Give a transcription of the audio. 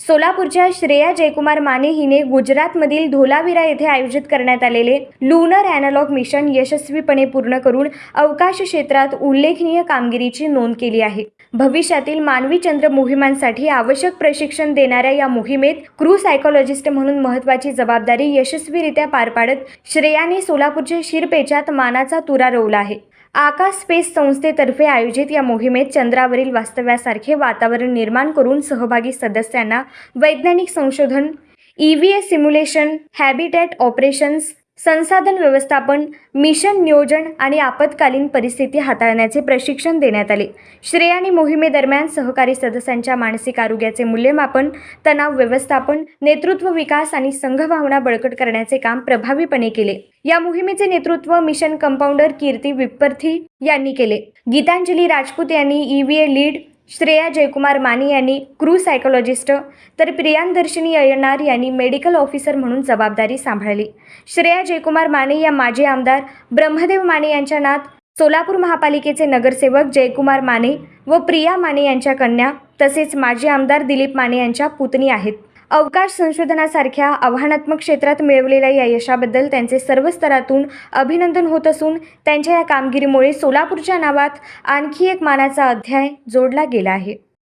सोलापूरच्या श्रेया जयकुमार माने हिने गुजरातमधील धोलावीरा येथे आयोजित करण्यात आलेले लुनर ॲनालॉग मिशन यशस्वीपणे पूर्ण करून अवकाश क्षेत्रात उल्लेखनीय कामगिरीची नोंद केली आहे। भविष्यातील मानवी चंद्र मोहिमांसाठी आवश्यक प्रशिक्षण देणाऱ्या या मोहिमेत क्रू सायकोलॉजिस्ट म्हणून महत्त्वाची जबाबदारी यशस्वीरित्या पार पाडत श्रेयाने सोलापूरच्या शिरपेचात मानाचा तुरा रोवला आहे। आकाश स्पेस संस्थेतर्फे आयोजित या मोहिमेत चंद्रावरील वास्तव्यासारखे वातावरण निर्माण करून सहभागी सदस्यांना वैज्ञानिक संशोधन, EVA सिम्युलेशन, हॅबिटॅट ऑपरेशन्स, संसाधन व्यवस्थापन, मिशन नियोजन आणि आपत्कालीन परिस्थिती हाताळण्याचे प्रशिक्षण देण्यात आले। श्रेयाने मोहिमेदरम्यान सहकारी सदस्यांच्या मानसिक आरोग्याचे मूल्यमापन, तणाव व्यवस्थापन, नेतृत्व विकास आणि संघभावना बळकट करण्याचे काम प्रभावीपणे केले। या मोहिमेचे नेतृत्व मिशन कंपाऊंडर कीर्ती विप्पर्थी यांनी केले। गीतांजली राजपूत यांनी EVA लीड, श्रेया जयकुमार माने यांनी क्रू सायकोलॉजिस्ट, तर प्रियांदर्शिनी अय्यनार यांनी मेडिकल ऑफिसर म्हणून जबाबदारी सांभाळली। श्रेया जयकुमार माने या माजी आमदार ब्रह्मदेव माने यांच्या नात, सोलापूर महापालिकेचे नगरसेवक जयकुमार माने व प्रिया माने यांच्या कन्या तसेच माजी आमदार दिलीप माने यांच्या पुतणी आहेत। अवकाश संशोधनासारख्या आव्हानात्मक क्षेत्रात मिळवलेल्या या यशाबद्दल त्यांचे सर्व स्तरातून अभिनंदन होत असून त्यांच्या या कामगिरीमुळे सोलापूरच्या नावात आणखी एक मानाचा अध्याय जोडला गेला आहे।